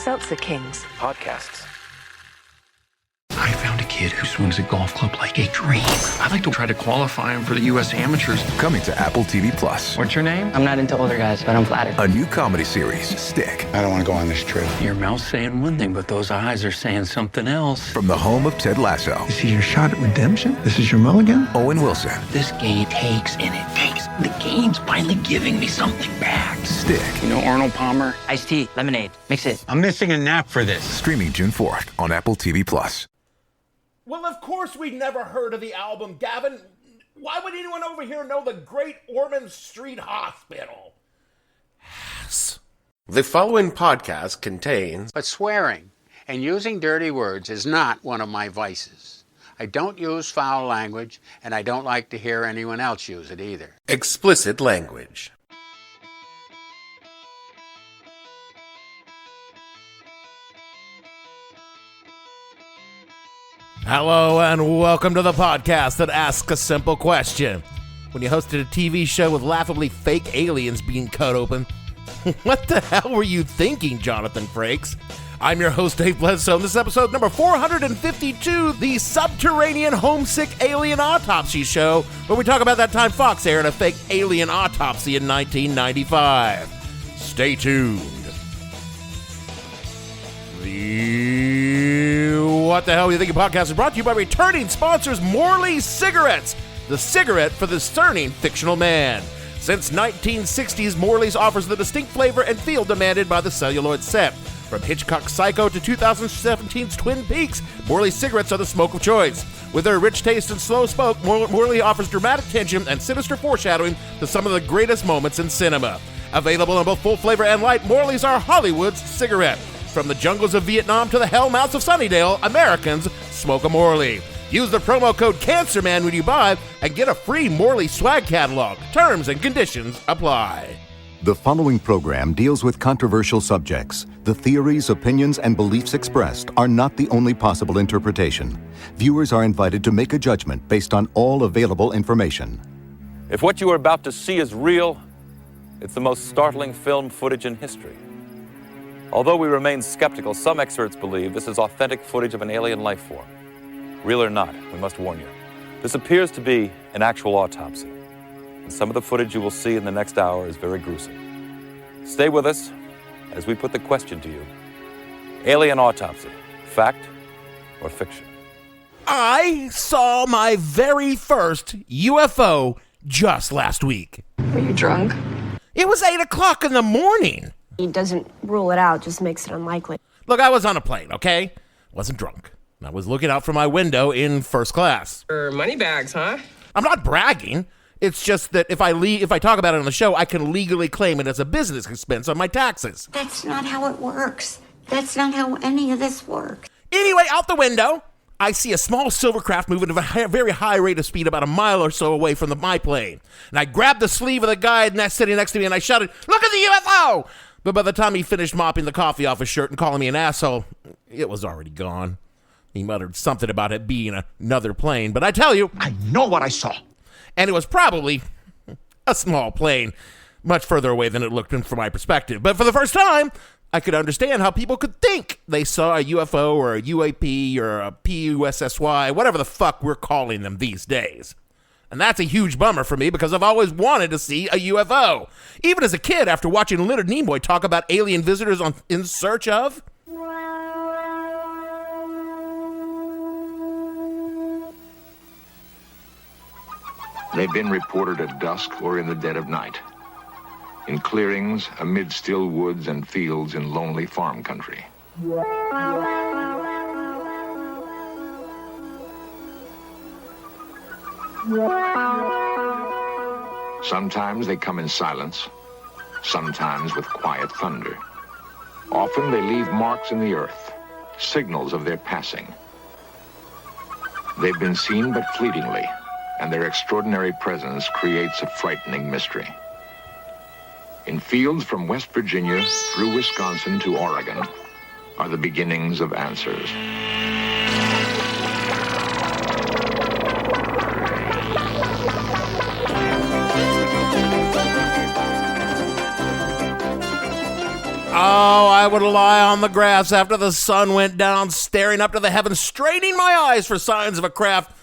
Seltzer Kings. Podcasts. I found a kid who swings a golf club like a dream. I'd like to try to qualify him for the U.S. Amateurs. Coming to Apple TV Plus. What's your name? I'm not into older guys, but I'm flattered. A new comedy series, Stick. I don't want to go on this trip. Your mouth's saying one thing, but those eyes are saying something else. From the home of Ted Lasso. This is your shot at redemption? This is your mulligan? Owen Wilson. This game takes and it takes. The game's finally giving me something back. Stick. You know Arnold Palmer? Iced tea, lemonade, mix it. I'm missing a nap for this. Streaming June 4th on Apple TV Plus. Well, of course we'd never heard of the album, Gavin. Why would anyone over here know the Great Ormond Street Hospital? The following podcast contains... But swearing and using dirty words is not one of my vices. I don't use foul language, and I don't like to hear anyone else use it either. explicit language. Hello and welcome to the podcast that asks a simple question. When you hosted a TV show with laughably fake aliens being cut open, what the hell were you thinking, Jonathan Frakes? I'm your host, Dave Bledsoe, and this is episode number 452, the Subterranean Homesick Alien Autopsy show, where we talk about that time Fox aired a fake alien autopsy in 1995. Stay tuned. What the Hell You Thinking podcast is brought to you by returning sponsors Morley Cigarettes, the cigarette for the discerning fictional man. Since 1960s, Morley's offers the distinct flavor and feel demanded by the celluloid set. From Hitchcock's Psycho to 2017's Twin Peaks, Morley cigarettes are the smoke of choice. With their rich taste and slow smoke, Morley offers dramatic tension and sinister foreshadowing to some of the greatest moments in cinema. Available in both full flavor and light, Morley's are Hollywood's cigarette. From the jungles of Vietnam to the hellmouths of Sunnydale, Americans smoke a Morley. Use the promo code CANCERMAN when you buy and get a free Morley swag catalog. Terms and conditions apply. The following program deals with controversial subjects. The theories, opinions, and beliefs expressed are not the only possible interpretation. Viewers are invited to make a judgment based on all available information. If what you are about to see is real, it's the most startling film footage in history. Although we remain skeptical, some experts believe this is authentic footage of an alien life form. Real or not, we must warn you. This appears to be an actual autopsy, and some of the footage you will see in the next hour is very gruesome. Stay with us as we put the question to you. Alien Autopsy, fact or fiction? I saw my very first UFO just last week. Were you drunk? It was 8 o'clock in the morning. He doesn't rule it out, just makes it unlikely. Look, I was on a plane, okay? Wasn't drunk. I was looking out from my window in first class. Money bags, huh? I'm not bragging. It's just that if I talk about it on the show, I can legally claim it as a business expense on my taxes. That's not how it works. That's not how any of this works. Anyway, out the window, I see a small silver craft moving at a very high rate of speed about a mile or so away from my plane. And I grabbed the sleeve of the guy sitting next to me and I shouted, "Look at the UFO!" But by the time he finished mopping the coffee off his shirt and calling me an asshole, it was already gone. He muttered something about it being another plane, but I tell you, I know what I saw. and it was probably a small plane, much further away than it looked from my perspective. But for the first time, I could understand how people could think they saw a UFO or a UAP or a PUSSY, whatever the fuck we're calling them these days. And that's a huge bummer for me because I've always wanted to see a UFO. Even as a kid, after watching Leonard Nimoy talk about alien visitors on In Search of... They've been reported at dusk or in the dead of night, in clearings, amid still woods and fields in lonely farm country. Sometimes they come in silence, sometimes with quiet thunder. Often they leave marks in the earth, signals of their passing. They've been seen but fleetingly, and their extraordinary presence creates a frightening mystery. In fields from West Virginia through Wisconsin to Oregon are the beginnings of answers. Oh, I would lie on the grass after the sun went down, staring up to the heavens, straining my eyes for signs of a craft,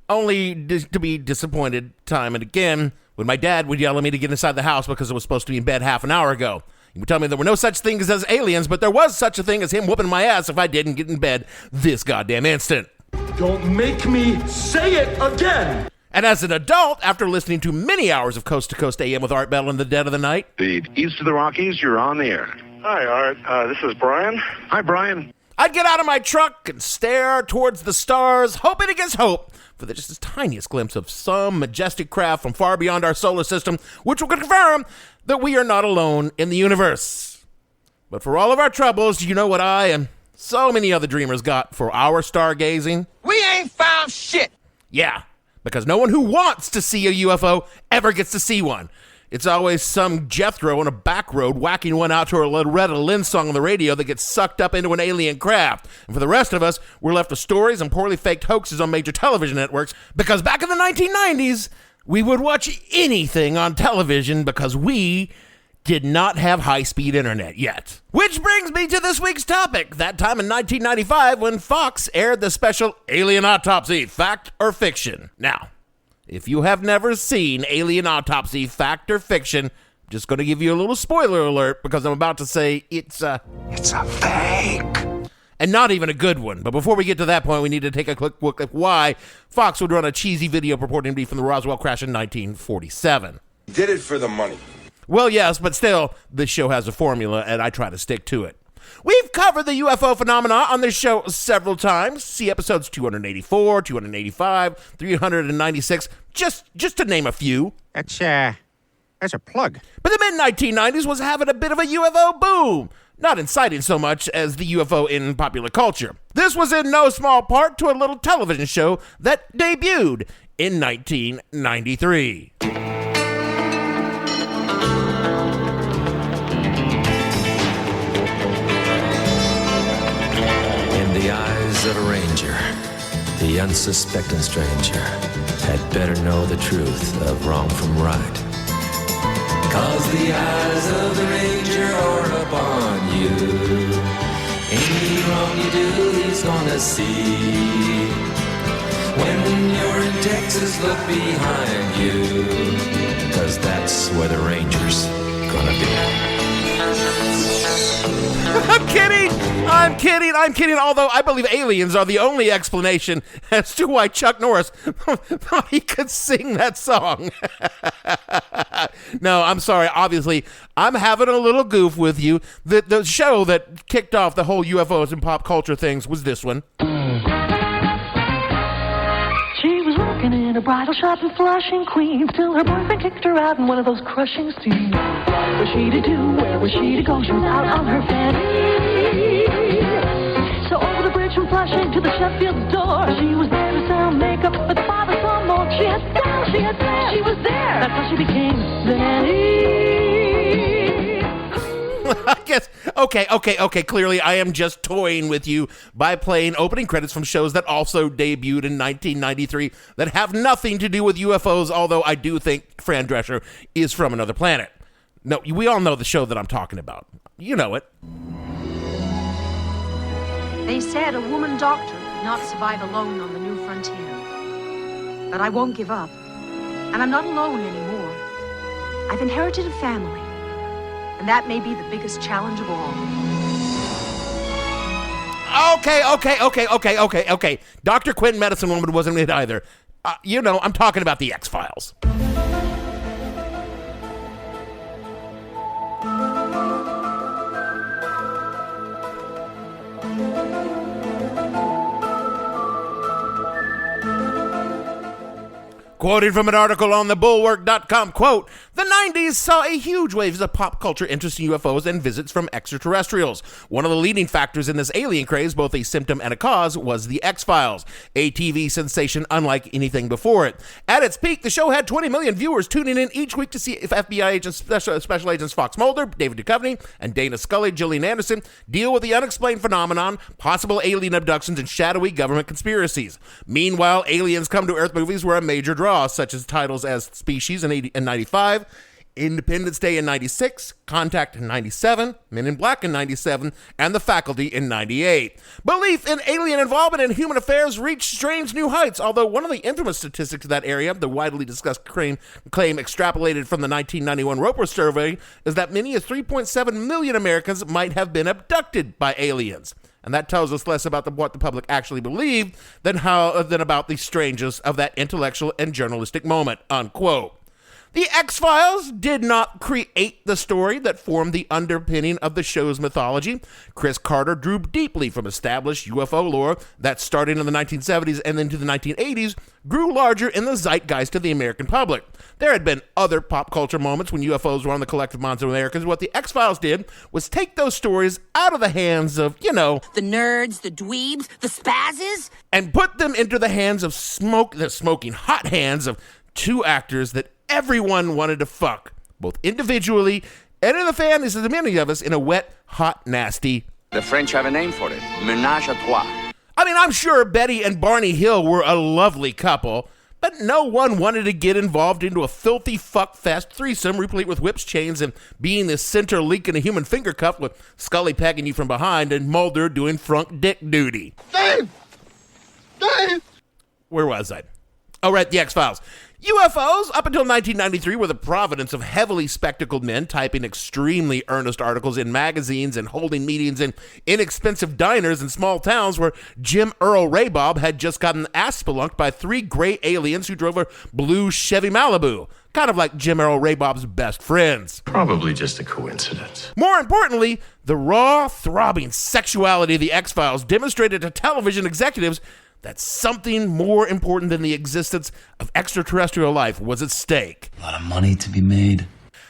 only to be disappointed time and again when my dad would yell at me to get inside the house because I was supposed to be in bed half an hour ago. He would tell me there were no such things as aliens, but there was such a thing as him whooping my ass if I didn't get in bed this goddamn instant. Don't make me say it again! And as an adult, after listening to many hours of Coast to Coast AM with Art Bell in the dead of the night. The East of the Rockies, you're on the air. Hi, Art. This is Brian. Hi, Brian. I'd get out of my truck and stare towards the stars, hoping against hope for just the tiniest glimpse of some majestic craft from far beyond our solar system, which will confirm that we are not alone in the universe. But for all of our troubles, you know what I and so many other dreamers got for our stargazing? We ain't found shit! Yeah, because no one who wants to see a UFO ever gets to see one. It's always some Jethro on a back road whacking one out to a Loretta Lynn song on the radio that gets sucked up into an alien craft. And for the rest of us, we're left with stories and poorly faked hoaxes on major television networks, because back in the 1990s, we would watch anything on television because we did not have high-speed internet yet. Which brings me to this week's topic, that time in 1995 when Fox aired the special Alien Autopsy, Fact or Fiction. Now, if you have never seen Alien Autopsy, Fact or Fiction, I'm just going to give you a little spoiler alert because I'm about to say it's a fake. And not even a good one. But before we get to that point, we need to take a quick look at why Fox would run a cheesy video purporting to be from the Roswell crash in 1947. Did it for the money. Well, yes, but still, this show has a formula, and I try to stick to it. We've covered the UFO phenomena on this show several times. See episodes 284, 285, 396, just to name a few. That's a plug. But the mid-1990s was having a bit of a UFO boom. Not inciting so much as the UFO in popular culture. This was in no small part to a little television show that debuted in 1993. The eyes of a ranger, the unsuspecting stranger, had better know the truth of wrong from right. 'Cause the eyes of the ranger are upon you. Any wrong you do, he's gonna see. When you're in Texas, look behind you, 'cause that's where the ranger's gonna be. I'm kidding, although I believe aliens are the only explanation as to why Chuck Norris thought he could sing that song. No, I'm sorry, obviously, I'm having a little goof with you. The show that kicked off the whole UFOs and pop culture things was this one. She was working in a bridal shop in Flushing, Queens, till her boyfriend kicked her out in one of those crushing scenes. What was she to do? Where was she to go? She was out on her fanny. So over the bridge from Flushing to the Sheffield door, she was there to sell makeup, but the father saw more. She had style, she had flair, she was there. That's how she became the nanny. I guess, okay, clearly I am just toying with you by playing opening credits from shows that also debuted in 1993 that have nothing to do with UFOs, although I do think Fran Drescher is from another planet. No, we all know the show that I'm talking about. You know it. They said a woman doctor could not survive alone on the new frontier. But I won't give up. And I'm not alone anymore. I've inherited a family. And that may be the biggest challenge of all. Okay. Dr. Quinn, Medicine Woman, wasn't it either. I'm talking about the X-Files. Quoted from an article on thebulwark.com, quote, "The 90s saw a huge wave of pop culture interest in UFOs and visits from extraterrestrials. One of the leading factors in this alien craze, both a symptom and a cause, was The X-Files, a TV sensation unlike anything before it. At its peak, the show had 20 million viewers tuning in each week to see if FBI agents, special agents Fox Mulder, David Duchovny, and Dana Scully, Gillian Anderson, deal with the unexplained phenomenon, possible alien abductions, and shadowy government conspiracies. Meanwhile, Aliens Come to Earth movies were a major draw, such as titles as Species in 95, Independence Day in 96, Contact in 97, Men in Black in 97, and The Faculty in 98. Belief in alien involvement in human affairs reached strange new heights, although one of the infamous statistics of that area, the widely discussed claim extrapolated from the 1991 Roper survey, is that many as 3.7 million Americans might have been abducted by aliens. And that tells us less about what the public actually believed than about the strangeness of that intellectual and journalistic moment, unquote. The X-Files did not create the story that formed the underpinning of the show's mythology. Chris Carter drew deeply from established UFO lore that, starting in the 1970s and into the 1980s, grew larger in the zeitgeist of the American public. There had been other pop culture moments when UFOs were on the collective minds of Americans. What the X-Files did was take those stories out of the hands of, the nerds, the dweebs, the spazzes, and put them into the hands of the smoking hot hands of two actors that everyone wanted to fuck, both individually and in the families of the many of us, in a wet, hot, nasty. The French have a name for it, ménage à trois. I mean, I'm sure Betty and Barney Hill were a lovely couple, but no one wanted to get involved into a filthy fuck-fest threesome replete with whips, chains, and being the center link in a human finger cuff with Scully pegging you from behind and Mulder doing front dick duty. Dave! Where was I? Oh, right, the X-Files. UFOs, up until 1993, were the providence of heavily spectacled men typing extremely earnest articles in magazines and holding meetings in inexpensive diners in small towns where Jim Earl Raybob had just gotten ass spelunked by three gray aliens who drove a blue Chevy Malibu, kind of like Jim Earl Raybob's best friends. Probably just a coincidence. More importantly, the raw, throbbing sexuality of the X-Files demonstrated to television executives that something more important than the existence of extraterrestrial life was at stake. A lot of money to be made.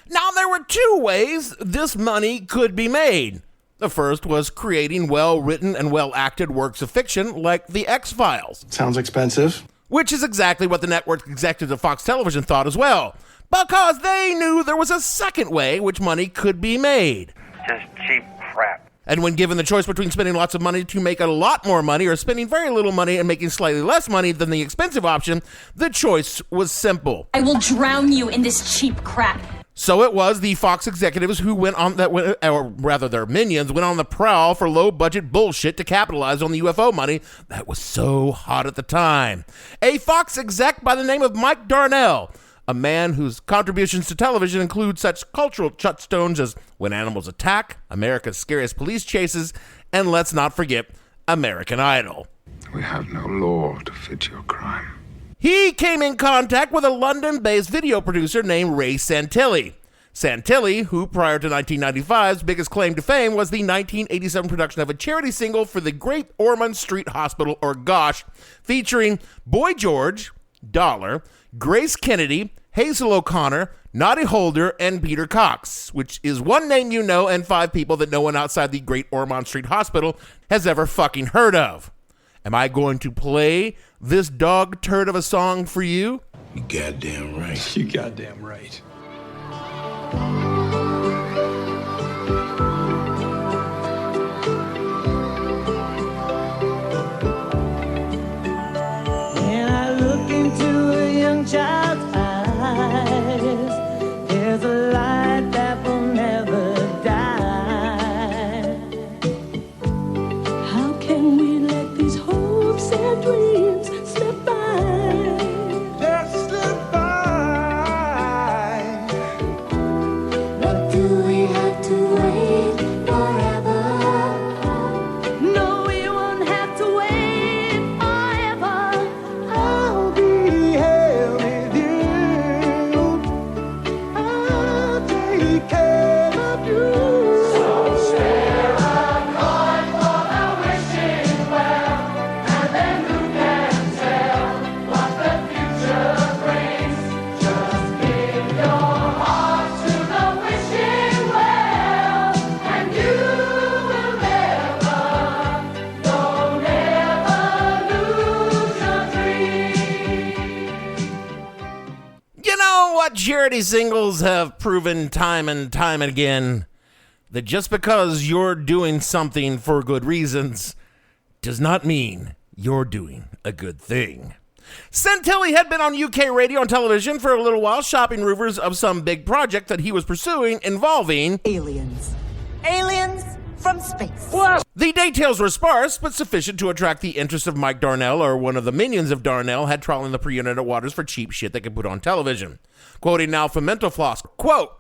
Now, there were two ways this money could be made. The first was creating well-written and well-acted works of fiction like The X-Files. Sounds expensive. Which is exactly what the network executives of Fox Television thought as well, because they knew there was a second way which money could be made. Just cheap crap. And when given the choice between spending lots of money to make a lot more money or spending very little money and making slightly less money than the expensive option, the choice was simple. I will drown you in this cheap crap. So it was the Fox executives who their minions went on the prowl for low-budget bullshit to capitalize on the UFO money that was so hot at the time. A Fox exec by the name of Mike Darnell, a man whose contributions to television include such cultural touchstones as When Animals Attack, America's Scariest Police Chases, and let's not forget American Idol. We have no law to fit your crime. He came in contact with a London-based video producer named Ray Santilli. Santilli, who prior to 1995's biggest claim to fame was the 1987 production of a charity single for the Great Ormond Street Hospital, or GOSH, featuring Boy George, Dollar, Grace Kennedy, Hazel O'Connor, Noddy Holder, and Peter Cox, which is one name you know and five people that no one outside the Great Ormond Street Hospital has ever fucking heard of. Am I going to play this dog turd of a song for you? You goddamn right. You goddamn right. When I look into a young child's eyes, there's a light that will never die. How can we let these hopes and dreams slip by? Just slip by. But do we have to wait forever? No, we won't have to wait forever. I'll be here with you. I'll take care of you. So share a coin for the wishing well, and then who can tell what the future brings? Just give your heart to the wishing well, and you will never, no, never lose your dream. You know what charity singles have proven time and time again? That just because you're doing something for good reasons does not mean you're doing a good thing. Santilli had been on UK radio and television for a little while, shopping rumors of some big project that he was pursuing involving aliens. Aliens from space. The details were sparse, but sufficient to attract the interest of Mike Darnell, or one of the minions of Darnell, had trawling the pre-internet waters for cheap shit they could put on television. Quoting now from Mental Floss, quote,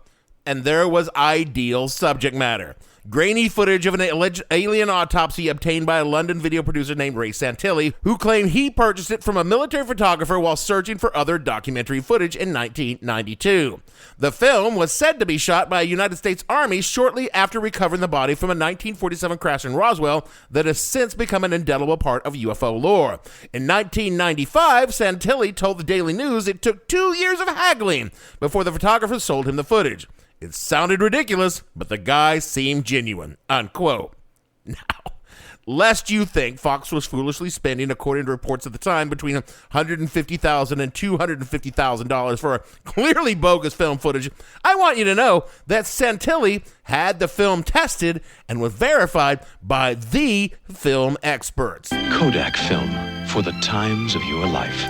"And there was ideal subject matter. Grainy footage of an alleged alien autopsy obtained by a London video producer named Ray Santilli, who claimed he purchased it from a military photographer while searching for other documentary footage in 1992. The film was said to be shot by a United States Army shortly after recovering the body from a 1947 crash in Roswell that has since become an indelible part of UFO lore. In 1995, Santilli told the Daily News it took 2 years of haggling before the photographer sold him the footage. It sounded ridiculous, but the guy seemed genuine," unquote. Now, lest you think Fox was foolishly spending, according to reports at the time, between $150,000 and $250,000 for clearly bogus film footage, I want you to know that Santilli had the film tested and was verified by the film experts. Kodak film for the times of your life.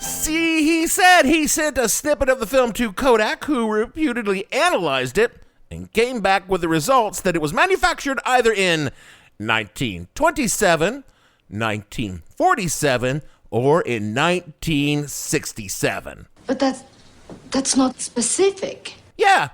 See, he said he sent a snippet of the film to Kodak, who reputedly analyzed it and came back with the results that it was manufactured either in 1927, 1947, or in 1967. But that's not specific. Yeah,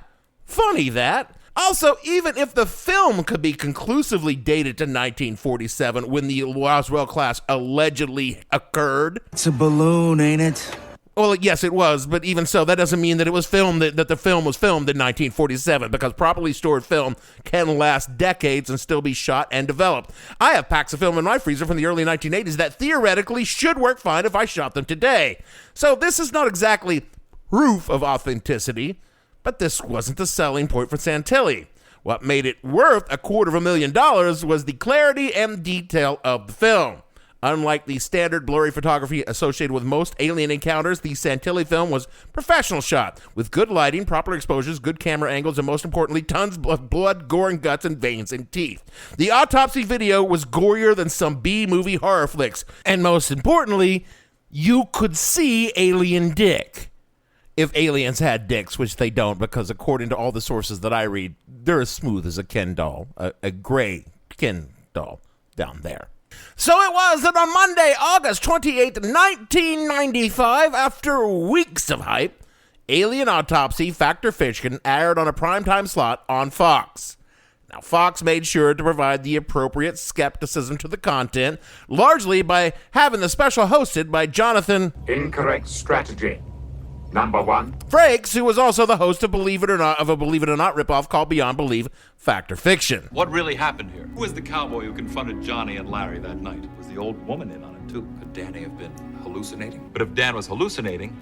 funny that. Also, even if the film could be conclusively dated to 1947 when the Roswell clash allegedly occurred. It's a balloon, ain't it? Well, yes, it was, but even so, that doesn't mean that it was filmed, that the film was filmed in 1947, because properly stored film can last decades and still be shot and developed. I have packs of film in my freezer from the early 1980s that theoretically should work fine if I shot them today. So this is not exactly proof of authenticity, but this wasn't the selling point for Santilli. What made it worth $250,000 was the clarity and detail of the film. Unlike the standard blurry photography associated with most alien encounters, the Santilli film was professional shot, with good lighting, proper exposures, good camera angles, and most importantly, tons of blood, gore, and guts, and veins and teeth. The autopsy video was gorier than some B-movie horror flicks, and most importantly, you could see alien dick. If aliens had dicks, which they don't, because according to all the sources that I read, they're as smooth as a Ken doll, a gray Ken doll down there. So it was that on Monday, August 28, 1995, after weeks of hype, Alien Autopsy Fact or Fiction aired on a primetime slot on Fox. Now, Fox made sure to provide the appropriate skepticism to the content, largely by having the special hosted by Jonathan Incorrect strategy. Number 1. Frakes, who was also the host of Believe It or Not ripoff called Beyond Belief, Fact or Fiction. What really happened here? Who was the cowboy who confronted Johnny and Larry that night? Was the old woman in on it, too? Could Danny have been hallucinating? But if Dan was hallucinating,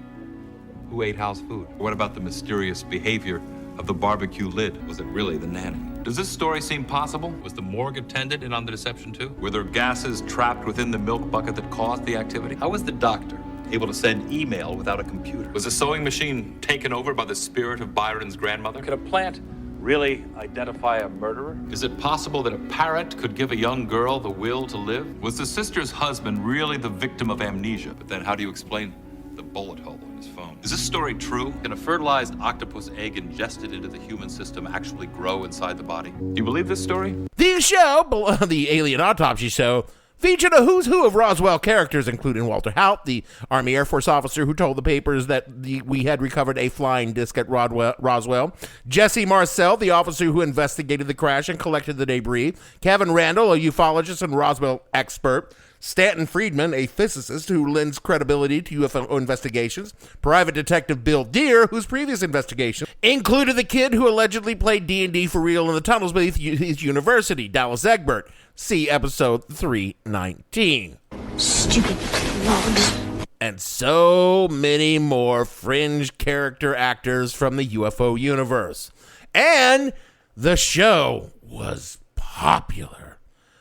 who ate house food? What about the mysterious behavior of the barbecue lid? Was it really the nanny? Does this story seem possible? Was the morgue attendant in on the deception, too? Were there gases trapped within the milk bucket that caused the activity? How was the doctor able to send email without a computer? Was the sewing machine taken over by the spirit of Byron's grandmother? Could a plant really identify a murderer? Is it possible that a parrot could give a young girl the will to live? Was the sister's husband really the victim of amnesia? But then how do you explain the bullet hole in his phone? Is this story true? Can a fertilized octopus egg ingested into the human system actually grow inside the body? Do you believe this story? The show, the Alien Autopsy show, featured a who's who of Roswell characters, including Walter Haut, the Army Air Force officer who told the papers that we had recovered a flying disc at Roswell, Jesse Marcel, the officer who investigated the crash and collected the debris, Kevin Randall, a ufologist and Roswell expert, Stanton Friedman, a physicist who lends credibility to UFO investigations, Private Detective Bill Deere, whose previous investigation included the kid who allegedly played D&D for real in the tunnels beneath his university, Dallas Egbert. See episode 319. Stupid plugs. And so many more fringe character actors from the UFO universe. And the show was popular.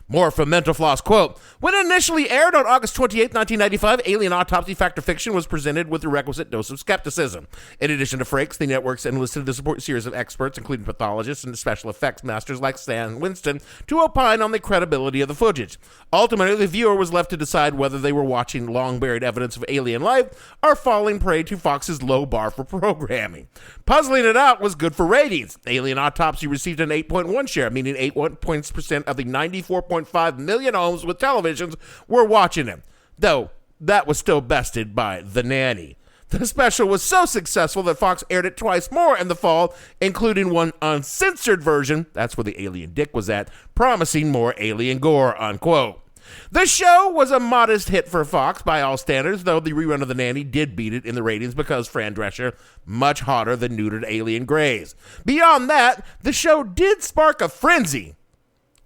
More from Mental Floss, quote, when it initially aired on August 28, 1995, Alien Autopsy Fact or Fiction was presented with the requisite dose of skepticism. In addition to Frakes, the networks enlisted a support series of experts, including pathologists and special effects masters like Stan Winston, to opine on the credibility of the footage. Ultimately, the viewer was left to decide whether they were watching long-buried evidence of alien life or falling prey to Fox's low bar for programming. Puzzling it out was good for ratings. Alien Autopsy received an 8.1 share, meaning 8% of the 94.5 million homes with televisions were watching it, though that was still bested by The Nanny. The special was so successful that Fox aired it twice more in the fall, including one uncensored version, that's where the alien dick was at, promising more alien gore, unquote. The show was a modest hit for Fox by all standards, though the rerun of The Nanny did beat it in the ratings because Fran Drescher much hotter than neutered alien greys. Beyond that, the show did spark a frenzy.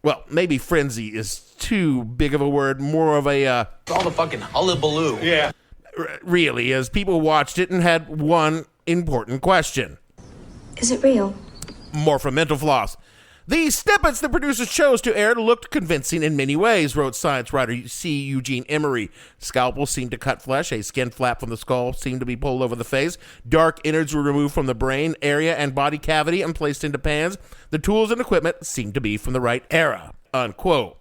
Well, maybe frenzy is too big of a word, more of a, all the fucking hullabaloo. Yeah. Really, as people watched it and had one important question. Is it real? More from Mental Floss. The snippets the producers chose to air looked convincing in many ways, wrote science writer C. Eugene Emery. Scalpels seemed to cut flesh, a skin flap from the skull seemed to be pulled over the face, dark innards were removed from the brain area and body cavity and placed into pans. The tools and equipment seemed to be from the right era, unquote.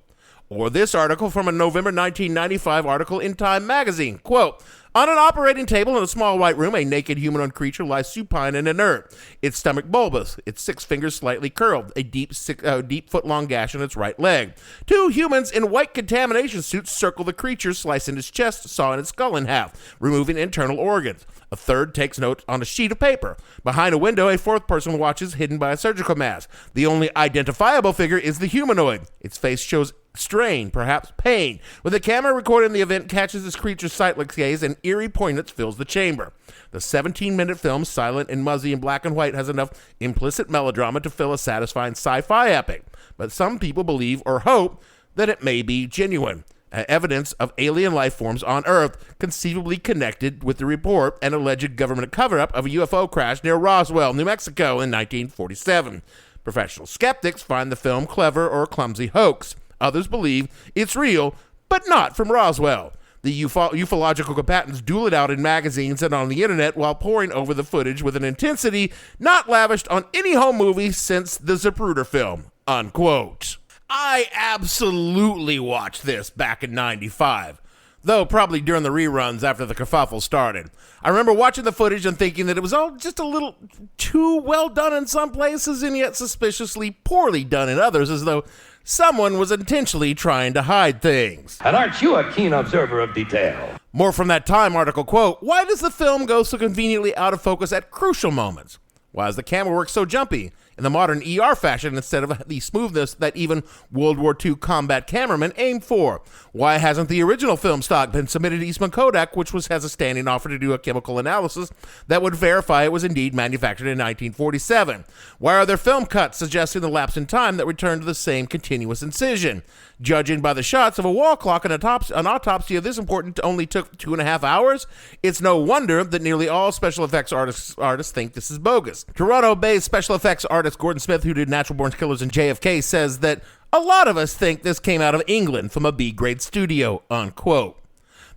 Or this article from a November 1995 article in Time magazine, quote, on an operating table in a small white room, a naked humanoid creature lies supine and inert, its stomach bulbous, its 6 fingers slightly curled, a deep foot-long gash in its right leg. 2 humans in white contamination suits circle the creature, slicing its chest, sawing its skull in half, removing internal organs. A third takes notes on a sheet of paper. Behind a window, a 4th person watches, hidden by a surgical mask. The only identifiable figure is the humanoid. Its face shows strain, perhaps pain. When the camera recording the event catches this creature's sightless gaze, an eerie poignance fills the chamber. The 17-minute film, silent and muzzy and black and white, has enough implicit melodrama to fill a satisfying sci-fi epic. But some people believe or hope that it may be genuine. Evidence of alien life forms on Earth, conceivably connected with the report and alleged government cover-up of a UFO crash near Roswell, New Mexico in 1947. Professional skeptics find the film clever or clumsy hoax. Others believe it's real, but not from Roswell. The ufological combatants duel it out in magazines and on the internet while poring over the footage with an intensity not lavished on any home movie since the Zapruder film, unquote. I absolutely watched this back in 95, though probably during the reruns after the kerfuffle started. I remember watching the footage and thinking that it was all just a little too well done in some places and yet suspiciously poorly done in others, as though someone was intentionally trying to hide things. And aren't you a keen observer of detail? More from that Time article, quote, why does the film go so conveniently out of focus at crucial moments? Why does the camera work so jumpy in the modern ER fashion instead of the smoothness that even World War II combat cameramen aimed for? Why hasn't the original film stock been submitted to Eastman Kodak, which has a standing offer to do a chemical analysis that would verify it was indeed manufactured in 1947? Why are there film cuts suggesting the lapse in time that return to the same continuous incision? Judging by the shots of a wall clock, an autopsy of this important only took 2.5 hours. It's no wonder that nearly all special effects artists think this is bogus. Toronto-based special effects artist Gordon Smith, who did Natural Born Killers and JFK, says that a lot of us think this came out of England from a B-grade studio, unquote.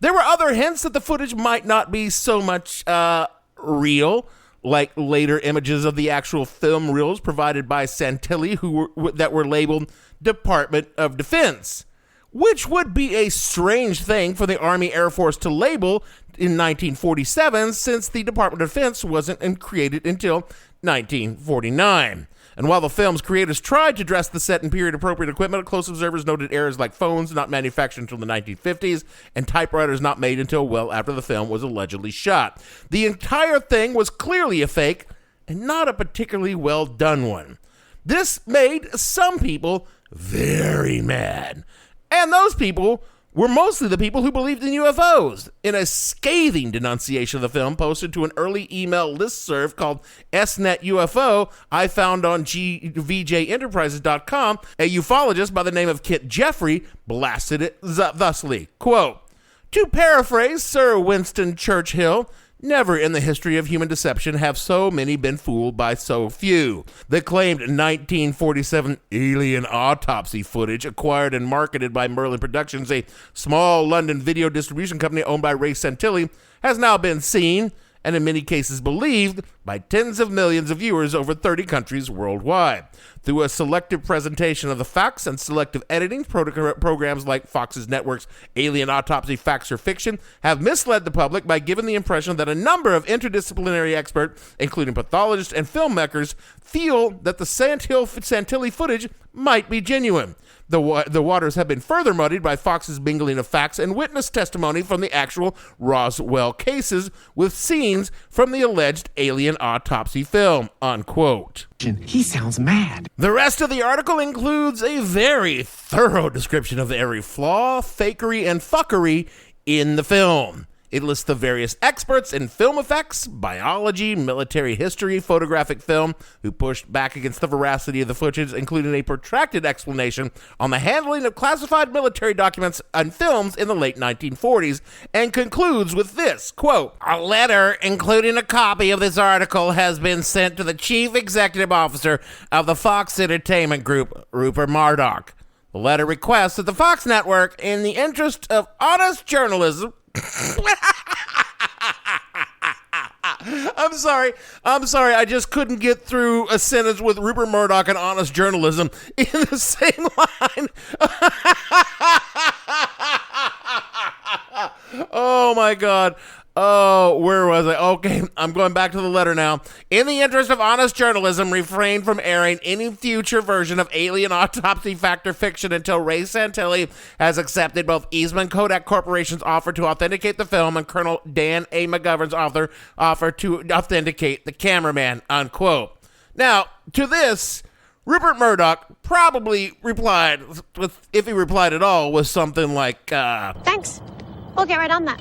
There were other hints that the footage might not be so much real, like later images of the actual film reels provided by Santilli that were labeled Department of Defense, which would be a strange thing for the Army Air Force to label in 1947, since the Department of Defense wasn't created until 1949. And while the film's creators tried to dress the set in period-appropriate equipment, close observers noted errors like phones not manufactured until the 1950s and typewriters not made until well after the film was allegedly shot. The entire thing was clearly a fake and not a particularly well done one. This made some people very mad. And those people were mostly the people who believed in UFOs. In a scathing denunciation of the film posted to an early email listserv called SNet UFO, I found on VJEnterprises.com, a ufologist by the name of Kit Jeffrey blasted it thusly, quote, to paraphrase Sir Winston Churchill, Never in the history of human deception have so many been fooled by so few. The claimed 1947 Alien Autopsy footage, acquired and marketed by Merlin Productions, a small London video distribution company owned by Ray Santilli, has now been seen, and in many cases believed, by tens of millions of viewers over 30 countries worldwide. Through a selective presentation of the facts and selective editing, programs like Fox's network's Alien Autopsy Facts or Fiction have misled the public by giving the impression that a number of interdisciplinary experts, including pathologists and filmmakers, feel that the Santilli footage might be genuine. The waters have been further muddied by Fox's mingling of facts and witness testimony from the actual Roswell cases with scenes from the alleged Alien Autopsy film, unquote. He sounds mad. The rest of the article includes a very thorough description of every flaw, fakery, and fuckery in the film. It lists the various experts in film effects, biology, military history, photographic film, who pushed back against the veracity of the footage, including a protracted explanation on the handling of classified military documents and films in the late 1940s, and concludes with this, quote, "A letter including a copy of this article has been sent to the chief executive officer of the Fox Entertainment Group, Rupert Murdoch. The letter requests that the Fox network, in the interest of honest journalism," I'm sorry. I just couldn't get through a sentence with Rupert Murdoch and honest journalism in the same line. Oh, my God. Oh, where was I? Okay, I'm going back to the letter now. "In the interest of honest journalism, refrain from airing any future version of Alien Autopsy Fact or Fiction until Ray Santilli has accepted both Eastman Kodak Corporation's offer to authenticate the film and Colonel Dan A. McGovern's offer to authenticate the cameraman," unquote. Now, to this, Rupert Murdoch probably replied, if he replied at all, was something like, Thanks. We'll get right on that.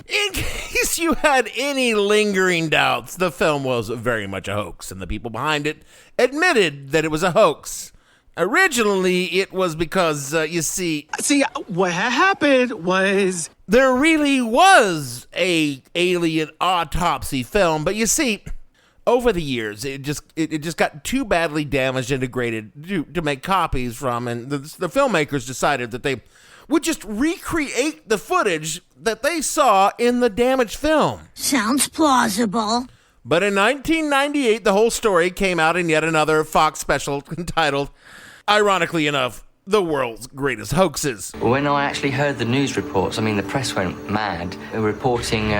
In case you had any lingering doubts, the film was very much a hoax, and the people behind it admitted that it was a hoax. Originally, it was because, what happened was there really was a Alien Autopsy film, but you see, over the years, it just got too badly damaged and degraded to make copies from, and the filmmakers decided that they would just recreate the footage that they saw in the damaged film. Sounds plausible. But in 1998, the whole story came out in yet another Fox special entitled, ironically enough, The World's Greatest Hoaxes. When I actually heard the news reports, the press went mad. Reporting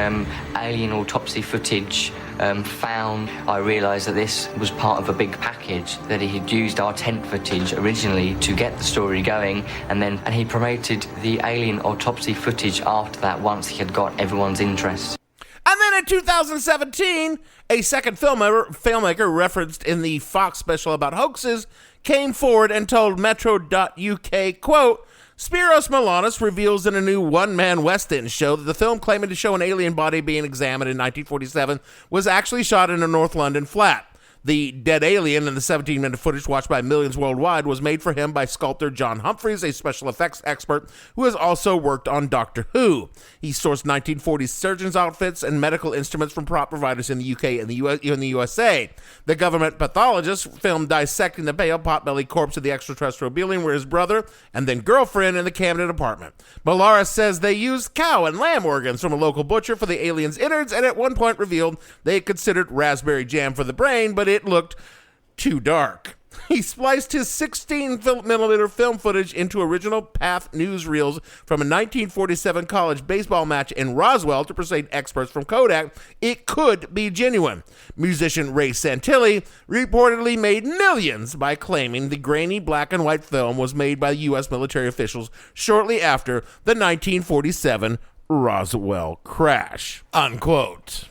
alien autopsy footage found, I realised that this was part of a big package, that he had used our tent footage originally to get the story going, and he promoted the alien autopsy footage after that once he had got everyone's interest. And then in 2017, a second filmmaker referenced in the Fox special about hoaxes came forward and told Metro.uk, quote, "Spiros Milanos reveals in a new one-man West End show that the film claiming to show an alien body being examined in 1947 was actually shot in a North London flat. The dead alien in the 17-minute footage watched by millions worldwide was made for him by sculptor John Humphreys, a special effects expert who has also worked on Doctor Who. He sourced 1940s surgeons' outfits and medical instruments from prop providers in the UK and the USA. The government pathologist filmed dissecting the pale pot-bellied corpse of the extraterrestrial being were his brother and then girlfriend in the Camden apartment. Malaris says they used cow and lamb organs from a local butcher for the alien's innards, and at one point revealed they considered raspberry jam for the brain, but it looked too dark. He spliced his 16mm film footage into original Path newsreels from a 1947 college baseball match in Roswell to persuade experts from Kodak it could be genuine. Musician Ray Santilli reportedly made millions by claiming the grainy black and white film was made by U.S. military officials shortly after the 1947 Roswell crash, unquote.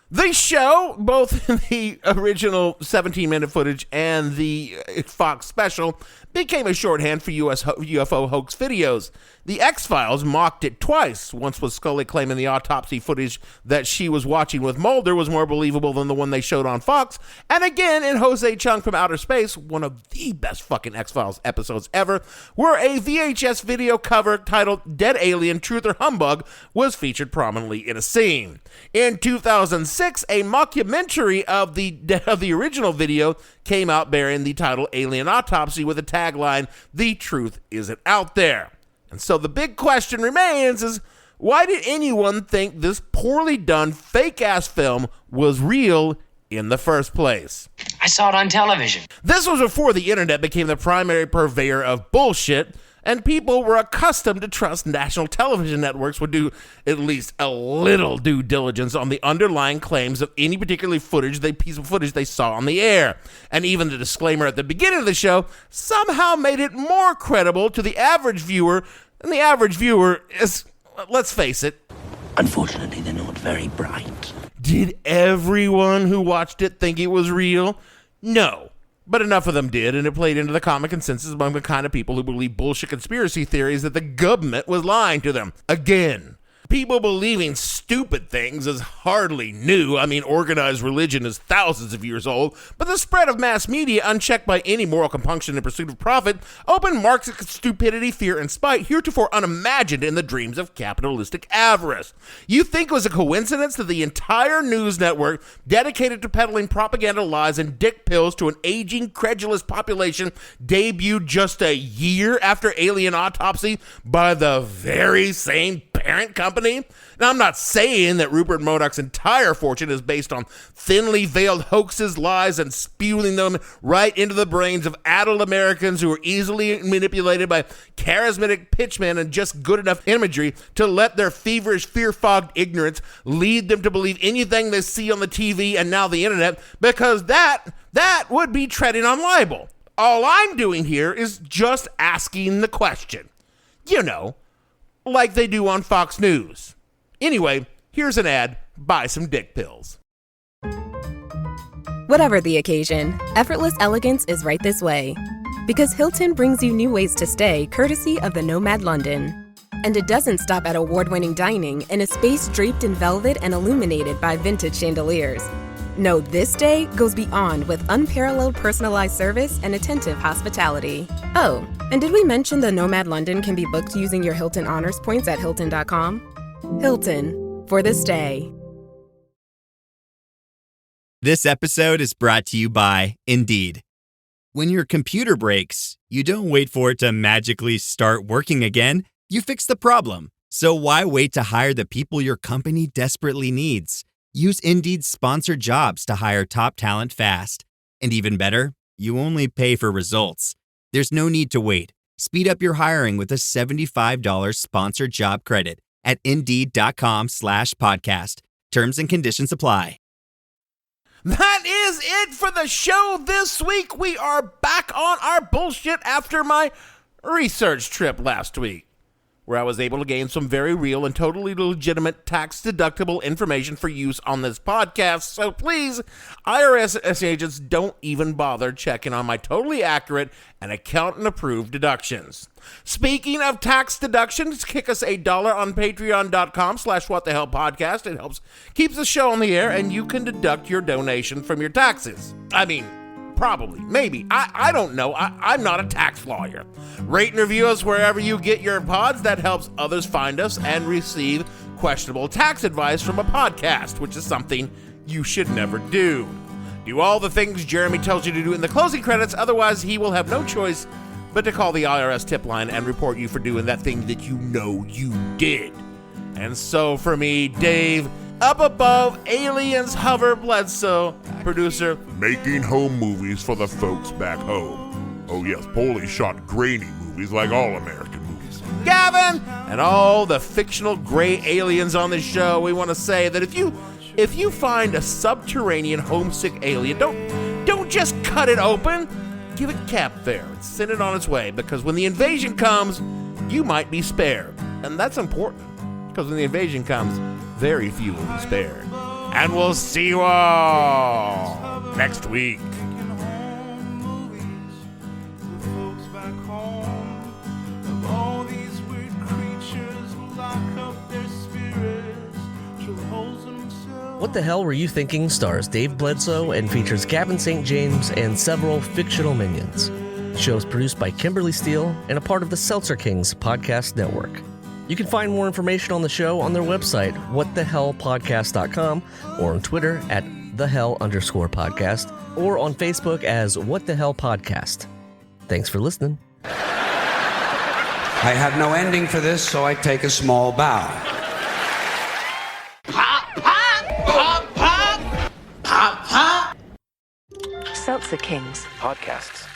The show, both the original 17-minute footage and the Fox special, became a shorthand for UFO hoax videos. The X-Files mocked it twice. Once with Scully claiming the autopsy footage that she was watching with Mulder was more believable than the one they showed on Fox. And again in Jose Chung from Outer Space, one of the best fucking X-Files episodes ever, where a VHS video cover titled Dead Alien, Truth or Humbug was featured prominently in a scene. In 2006, a mockumentary of the original video came out bearing the title Alien Autopsy with a tagline, "The truth isn't out there." And so the big question remains is, why did anyone think this poorly done fake-ass film was real in the first place? I saw it on television. This was before the internet became the primary purveyor of bullshit, and people were accustomed to trust national television networks would do at least a little due diligence on the underlying claims of any particular piece of footage they saw on the air. And even the disclaimer at the beginning of the show somehow made it more credible to the average viewer, and the average viewer is, let's face it, Unfortunately, they're not very bright. Did everyone who watched it think it was real? No. But enough of them did, and it played into the common consensus among the kind of people who believe bullshit conspiracy theories that the government was lying to them. Again, people believing stupid things is hardly new. I mean, organized religion is thousands of years old, but the spread of mass media, unchecked by any moral compunction in pursuit of profit, opened marks of stupidity, fear, and spite heretofore unimagined in the dreams of capitalistic avarice. You think it was a coincidence that the entire news network dedicated to peddling propaganda lies and dick pills to an aging, credulous population debuted just a year after Alien Autopsy by the very same parent company? Now, I'm not saying that Rupert Murdoch's entire fortune is based on thinly veiled hoaxes, lies, and spewing them right into the brains of adult Americans who are easily manipulated by charismatic pitchmen and just good enough imagery to let their feverish, fear-fogged ignorance lead them to believe anything they see on the TV and now the internet, because that would be treading on libel. All I'm doing here is just asking the question. You know, like they do on Fox News. Anyway, here's an ad. Buy some dick pills. Whatever the occasion, effortless elegance is right this way. Because Hilton brings you new ways to stay courtesy of the Nomad London. And it doesn't stop at award-winning dining in a space draped in velvet and illuminated by vintage chandeliers. No, this day goes beyond with unparalleled personalized service and attentive hospitality. Oh, and did we mention the Nomad London can be booked using your Hilton Honors points at Hilton.com? Hilton, for the stay. This episode is brought to you by Indeed. When your computer breaks, you don't wait for it to magically start working again. You fix the problem. So why wait to hire the people your company desperately needs? Use Indeed's sponsored jobs to hire top talent fast. And even better, you only pay for results. There's no need to wait. Speed up your hiring with a $75 sponsored job credit at Indeed.com/podcast. Terms and conditions apply. That is it for the show this week. We are back on our bullshit after my research trip last week, where I was able to gain some very real and totally legitimate tax-deductible information for use on this podcast. So please, IRS agents, don't even bother checking on my totally accurate and accountant-approved deductions. Speaking of tax deductions, kick us $1 on patreon.com/whatthehellpodcast. It helps keeps the show on the air, and you can deduct your donation from your taxes. I mean, probably, maybe. I don't know. I'm not a tax lawyer. Rate and review us wherever you get your pods. That helps others find us and receive questionable tax advice from a podcast, which is something you should never do. Do all the things Jeremy tells you to do in the closing credits, otherwise he will have no choice but to call the IRS tip line and report you for doing that thing that you know you did. And so for me, Dave, up above, aliens hover Bledsoe, producer, making home movies for the folks back home. Oh yes, Paulie shot grainy movies like all American movies. Gavin, and all the fictional gray aliens on this show, we want to say that if you find a subterranean homesick alien, don't just cut it open. Give it cap fare and send it on its way, because when the invasion comes, you might be spared. And that's important, because when the invasion comes, very few will be spared. And we'll see you all next week. What the Hell Were You Thinking stars Dave Bledsoe and features Gavin St. James and several fictional minions. The show is produced by Kimberly Steele and a part of the Seltzer Kings podcast network. You can find more information on the show on their website, whatthehellpodcast.com, or on Twitter at @thehell_podcast, or on Facebook as What the Hell Podcast. Thanks for listening. I have no ending for this, so I take a small bow. Seltzer Kings Podcasts.